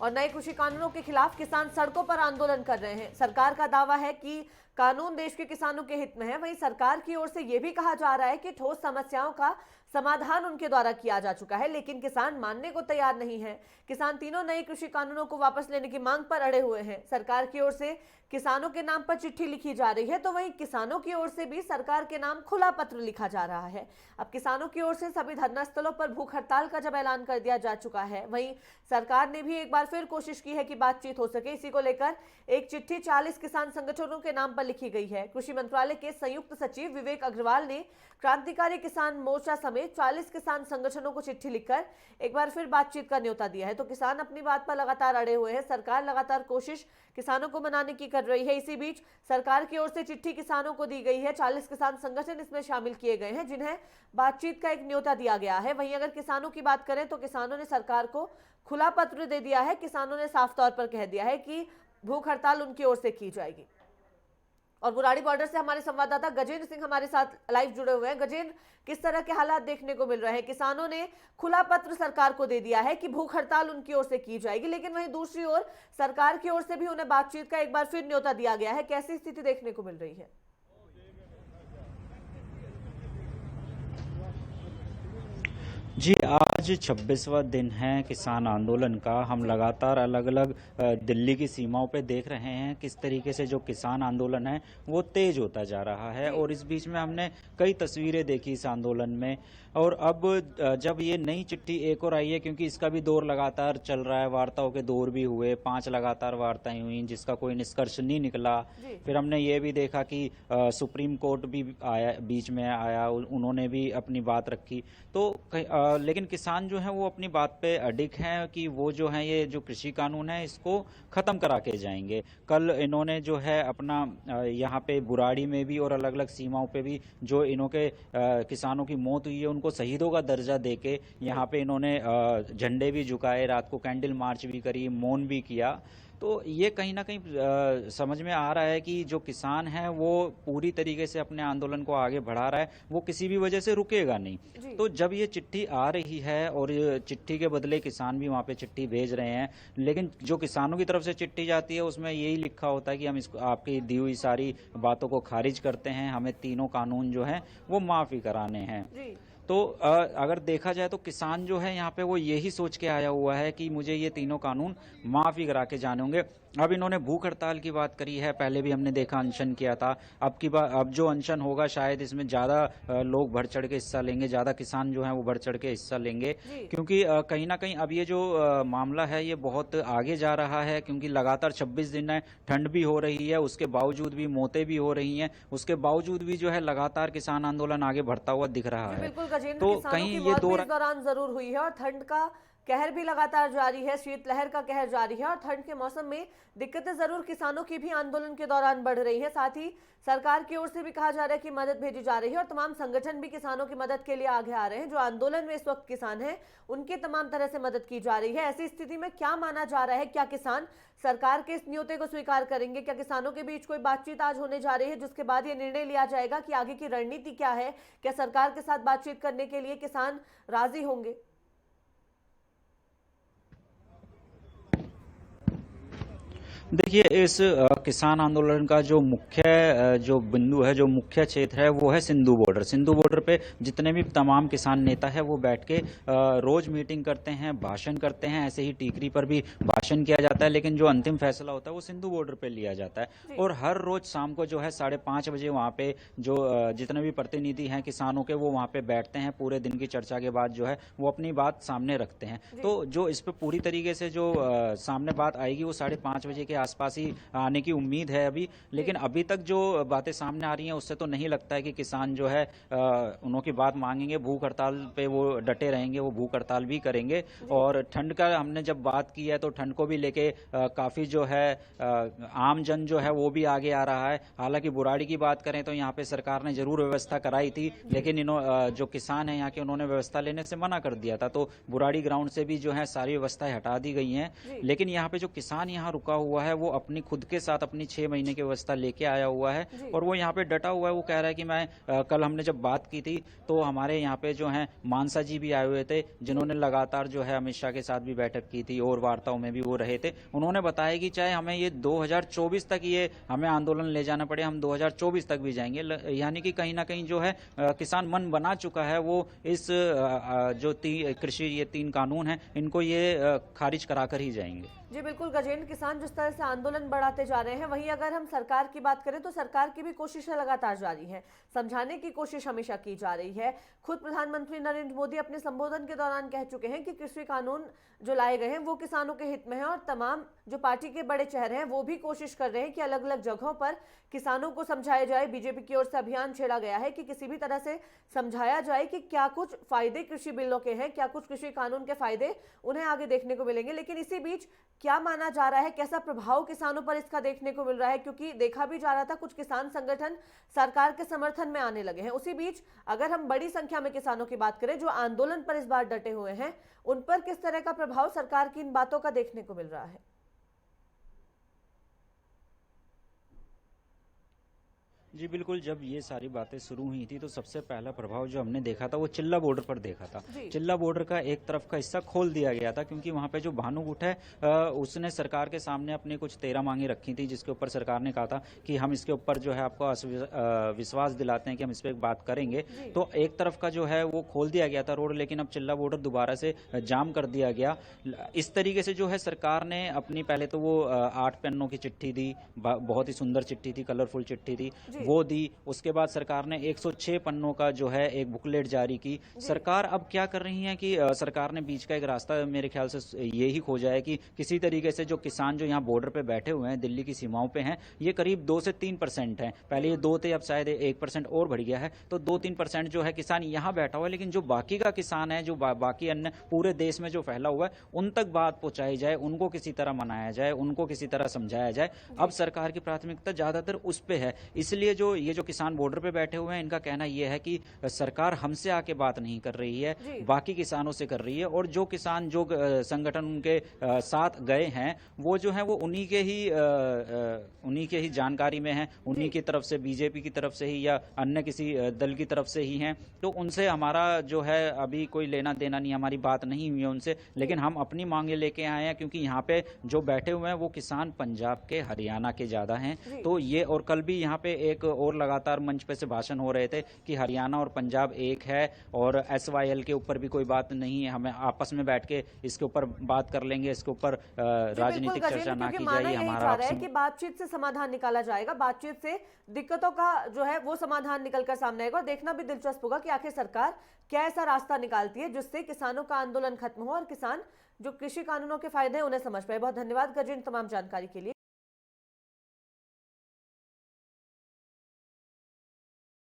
और नए कृषि कानूनों के खिलाफ किसान सड़कों पर आंदोलन कर रहे हैं। सरकार का दावा है कि कानून देश के किसानों के हित में है। वहीं सरकार की ओर से यह भी कहा जा रहा है कि ठोस समस्याओं का समाधान उनके द्वारा किया जा चुका है, लेकिन किसान मानने को तैयार नहीं है। किसान तीनों नए कृषि कानूनों को वापस लेने की मांग पर अड़े हुए हैं। सरकार की ओर से किसानों के नाम पर चिट्ठी लिखी जा रही है, तो वहीं किसानों की ओर से भी सरकार के नाम खुला पत्र लिखा जा रहा है। अब किसानों की ओर से सभी धरना स्थलों पर भूख हड़ताल का जब ऐलान कर दिया जा चुका है, वहीं सरकार ने भी एक बार फिर कोशिश की है कि बातचीत हो सके। इसी को लेकर एक चिट्ठी 40 किसान संगठनों के नाम पर लिखी गई है। कृषि मंत्रालय के संयुक्त सचिव विवेक अग्रवाल ने क्रांतिकारी किसान मोर्चा समेत 40 किसान संगठनों को चिट्ठी लिखकर एक बार फिर बातचीत का न्योता दिया है। तो किसान अपनी बात पर लगातार अड़े हुए हैं। सरकार लगातार कोशिश किसानों को मनाने की कर रही है। इसी बीच सरकार की ओर से चिट्ठी किसानों को दी गई है। 40 किसान संगठन इसमें शामिल किए गए हैं, जिन्हें बातचीत का एक न्योता दिया गया है। वहीं अगर किसानों की बात करें तो किसानों ने सरकार को खुला पत्र दे दिया है। किसानों ने साफ तौर पर कह दिया है कि भूख हड़ताल उनकी ओर से की जाएगी। और बुराड़ी बॉर्डर से हमारे संवाददाता गजेंद्र सिंह हमारे साथ लाइव जुड़े हुए हैं। गजेंद्र, किस तरह के हालात देखने को मिल रहे हैं? किसानों ने खुला पत्र सरकार को दे दिया है कि भूख हड़ताल उनकी ओर से की जाएगी, लेकिन वहीं दूसरी ओर सरकार की ओर से भी उन्हें बातचीत का एक बार फिर न्योता दिया गया है। कैसी स्थिति देखने को मिल रही है? जी, आज 26वां दिन है किसान आंदोलन का। हम लगातार अलग अलग दिल्ली की सीमाओं पे देख रहे हैं किस तरीके से जो किसान आंदोलन है वो तेज होता जा रहा है। और इस बीच में हमने कई तस्वीरें देखी इस आंदोलन में। और अब जब ये नई चिट्ठी एक और आई है, क्योंकि इसका भी दौर लगातार चल रहा है, वार्ताओं के दौर भी हुए, 5 लगातार वार्ताएं हुई जिसका कोई निष्कर्ष नहीं निकला। फिर हमने ये भी देखा कि सुप्रीम कोर्ट भी आया, बीच में आया, उन्होंने भी अपनी बात रखी। तो लेकिन किसान जो है वो अपनी बात पे अडिग हैं कि वो जो है ये जो कृषि कानून है इसको खत्म करा के जाएंगे। कल इन्होंने जो है अपना यहाँ पे बुराड़ी में भी और अलग अलग सीमाओं पे भी जो इन्हों के किसानों की मौत हुई है उनको शहीदों का दर्जा देके यहाँ पे इन्होंने झंडे भी झुकाए, रात को कैंडल मार्च भी करी, मौन भी किया। तो ये कहीं ना कहीं समझ में आ रहा है कि जो किसान है वो पूरी तरीके से अपने आंदोलन को आगे बढ़ा रहा है, वो किसी भी वजह से रुकेगा नहीं। तो जब ये चिट्ठी आ रही है और चिट्ठी के बदले किसान भी वहाँ पे चिट्ठी भेज रहे हैं, लेकिन जो किसानों की तरफ से चिट्ठी जाती है उसमें यही लिखा होता है कि हम इसको आपकी दी हुई सारी बातों को खारिज करते हैं, हमें तीनों कानून जो हैं वो माफी कराने हैं। तो अगर देखा जाए तो किसान जो है यहाँ पे वो यही सोच के आया हुआ है कि मुझे ये तीनों कानून माफी करा के जाने होंगे। अब इन्होंने भूख हड़ताल की बात करी है, पहले भी हमने देखा अनशन किया था। अब जो अनशन होगा शायद इसमें ज्यादा लोग बढ़ चढ़ के हिस्सा लेंगे, ज्यादा किसान जो है वो बढ़ चढ़ के हिस्सा लेंगे, क्योंकि कहीं ना कहीं अब ये जो मामला है ये बहुत आगे जा रहा है। क्योंकि लगातार 26 दिन है, ठंड भी हो रही है, उसके बावजूद भी मौतें भी हो रही हैं, उसके बावजूद भी जो है लगातार किसान आंदोलन आगे बढ़ता हुआ दिख रहा है। तो कहीं ये दौरान जरूर हुई है और ठंड का कहर भी लगातार जारी है, शीतलहर का कहर जारी है और ठंड के मौसम में दिक्कतें जरूर किसानों की भी आंदोलन के दौरान बढ़ रही है। साथ ही सरकार की ओर से भी कहा जा रहा है कि मदद भेजी जा रही है और तमाम संगठन भी किसानों की मदद के लिए आगे आ रहे हैं। जो आंदोलन में इस वक्त किसान हैं उनकी तमाम तरह से मदद की जा रही है। ऐसी स्थिति में क्या माना जा रहा है, क्या किसान सरकार के इस न्योते को स्वीकार करेंगे? क्या किसानों के बीच कोई बातचीत आज होने जा रही है जिसके बाद ये निर्णय लिया जाएगा कि आगे की रणनीति क्या है? क्या सरकार के साथ बातचीत करने के लिए किसान राजी होंगे? देखिए, इस किसान आंदोलन का जो मुख्य जो बिंदु है, जो मुख्य क्षेत्र है वो है सिंधु बॉर्डर। सिंधु बॉर्डर पे जितने भी तमाम किसान नेता है वो बैठ के रोज मीटिंग करते हैं, भाषण करते हैं। ऐसे ही टीकरी पर भी भाषण किया जाता है, लेकिन जो अंतिम फैसला होता है वो सिंधु बॉर्डर पे लिया जाता है। और हर रोज शाम को जो है 5:30 बजे वहाँ पे जो जितने भी प्रतिनिधि हैं किसानों के वो वहाँ पे बैठते हैं। पूरे दिन की चर्चा के बाद जो है वो अपनी बात सामने रखते हैं। तो जो इस पे पूरी तरीके से जो सामने बात आएगी वो 5:30 बजे के आसपास ही आने की उम्मीद है अभी। लेकिन अभी तक जो बातें सामने आ रही हैं उससे तो नहीं लगता है कि किसान जो है उनकी बात मांगेंगे। भूख हड़ताल पे वो डटे रहेंगे, वो भूख हड़ताल भी करेंगे। और ठंड का हमने जब बात की है तो ठंड को भी लेके काफी जो है आम जन जो है वो भी आगे आ रहा है। हालांकि बुराड़ी की बात करें तो यहाँ पे सरकार ने जरूर व्यवस्था कराई थी, लेकिन जो किसान है यहाँ के उन्होंने व्यवस्था लेने से मना कर दिया था। तो बुराड़ी ग्राउंड से भी जो है सारी व्यवस्थाएं हटा दी गई हैं। लेकिन यहाँ पे जो किसान यहाँ रुका हुआ है है वो अपनी खुद के साथ अपनी 6 महीने की व्यवस्था लेके आया हुआ है जी। और वो यहाँ पे डटा हुआ है। वो कह रहा है कि मैं कल हमने जब बात की थी तो हमारे यहाँ पे जो है मानसा जी भी आए हुए थे, जिन्होंने लगातार जो है अमित शाह के साथ भी बैठक की थी और वार्ताओं में भी वो रहे थे। उन्होंने बताया कि चाहे हमें ये 2024 तक ये हमें आंदोलन ले जाना पड़े, हम 2024 तक भी जाएंगे। यानी कि कहीं ना कहीं जो है किसान मन बना चुका है, वो इस जो कृषि ये 3 कानून हैं इनको ये खारिज कराकर ही जाएंगे। जी बिल्कुल गजेंद्र, किसान जिस तरह से आंदोलन बढ़ाते जा रहे हैं, वहीं अगर हम सरकार की बात करें तो सरकार की भी कोशिशें लगातार जारी हैं, समझाने की कोशिश हमेशा की जा रही है। खुद प्रधानमंत्री नरेंद्र मोदी अपने संबोधन के दौरान कह चुके हैं कि कृषि कानून जो लाए गए हैं वो किसानों के हित में है, और तमाम जो पार्टी के बड़े चेहरे हैं वो भी कोशिश कर रहे हैं कि अलग अलग जगहों पर किसानों को समझाया जाए। बीजेपी की ओर से अभियान छेड़ा गया है कि किसी भी तरह से समझाया जाए कि क्या कुछ फायदे कृषि बिलों के हैं, क्या कुछ कृषि कानून के फायदे उन्हें आगे देखने को मिलेंगे। लेकिन इसी बीच क्या माना जा रहा है, कैसा प्रभाव किसानों पर इसका देखने को मिल रहा है, क्योंकि देखा भी जा रहा था कुछ किसान संगठन सरकार के समर्थन में आने लगे हैं। उसी बीच अगर हम बड़ी संख्या में किसानों की बात करें जो आंदोलन पर इस बार डटे हुए हैं, उन पर किस तरह का प्रभाव सरकार की इन बातों का देखने को मिल रहा है? जी बिल्कुल, जब ये सारी बातें शुरू हुई थी तो सबसे पहला प्रभाव जो हमने देखा था वो चिल्ला बॉर्डर पर देखा था। चिल्ला बॉर्डर का एक तरफ का हिस्सा खोल दिया गया था क्योंकि वहां पे जो भानु गुट है उसने सरकार के सामने अपनी कुछ 13 मांगे रखी थी, जिसके ऊपर सरकार ने कहा था कि हम इसके ऊपर जो है आपको विश्वास दिलाते हैं कि हम इस पर बात करेंगे। तो एक तरफ का जो है वो खोल दिया गया था रोड, लेकिन अब चिल्ला बॉर्डर दोबारा से जाम कर दिया गया। इस तरीके से जो है सरकार ने अपनी पहले तो वो 8 पन्नों की चिट्ठी दी, बहुत ही सुंदर चिट्ठी थी, कलरफुल चिट्ठी थी, वो दी। उसके बाद सरकार ने 106 पन्नों का जो है एक बुकलेट जारी की। सरकार अब क्या कर रही है कि सरकार ने बीच का एक रास्ता मेरे ख्याल से ये ही खोजा है कि किसी तरीके से जो किसान जो यहाँ बॉर्डर पे बैठे हुए हैं, दिल्ली की सीमाओं पे हैं, ये करीब 2 से 3% हैं। पहले ये 2 थे, अब शायद 1% और बढ़ गया है, तो 2-3% जो है किसान यहाँ बैठा हुआ है। लेकिन जो बाकी का किसान है, जो बाकी अन्य पूरे देश में जो फैला हुआ है, उन तक बात पहुंचाई जाए, उनको किसी तरह मनाया जाए, उनको किसी तरह समझाया जाए। अब सरकार की प्राथमिकता ज्यादातर उस पे है। इसलिए जो ये जो किसान बॉर्डर पे बैठे हुए हैं, इनका कहना यह है कि सरकार हमसे आके बात नहीं कर रही है, बाकी किसानों से कर रही है। और जो किसान जो संगठन उनके साथ गए हैं, वो जो है वो उन्हीं के ही जानकारी में है, उन्हीं की तरफ से, बीजेपी की तरफ से ही या अन्य किसी दल की तरफ से ही हैं। तो उनसे हमारा जो है अभी कोई लेना देना नहीं, हमारी बात नहीं हुई है उनसे। लेकिन हम अपनी मांगे लेके आए हैं क्योंकि यहाँ पे जो बैठे हुए हैं वो किसान पंजाब के, हरियाणा के ज्यादा हैं। तो ये, और कल भी यहाँ पे एक और लगातार मंच पे से भाषण हो रहे थे कि हरियाणा और पंजाब एक है और SYL के ऊपर भी कोई बात नहीं है, हमें आपस में बैठ के इसके ऊपर बात कर लेंगे, इसके ऊपर राजनीतिक चर्चा ना की जाए। हमारा है कि बातचीत से समाधान निकाला जाएगा, बातचीत से दिक्कतों का जो है वो समाधान निकलकर सामने आएगा। और देखना भी दिलचस्प होगा कि आखिर सरकार क्या ऐसा रास्ता निकालती है जिससे किसानों का आंदोलन खत्म हो और किसान जो कृषि कानूनों के फायदे हैं उन्हें समझ पाए। बहुत धन्यवाद गजेंद्र तमाम जानकारी के लिए।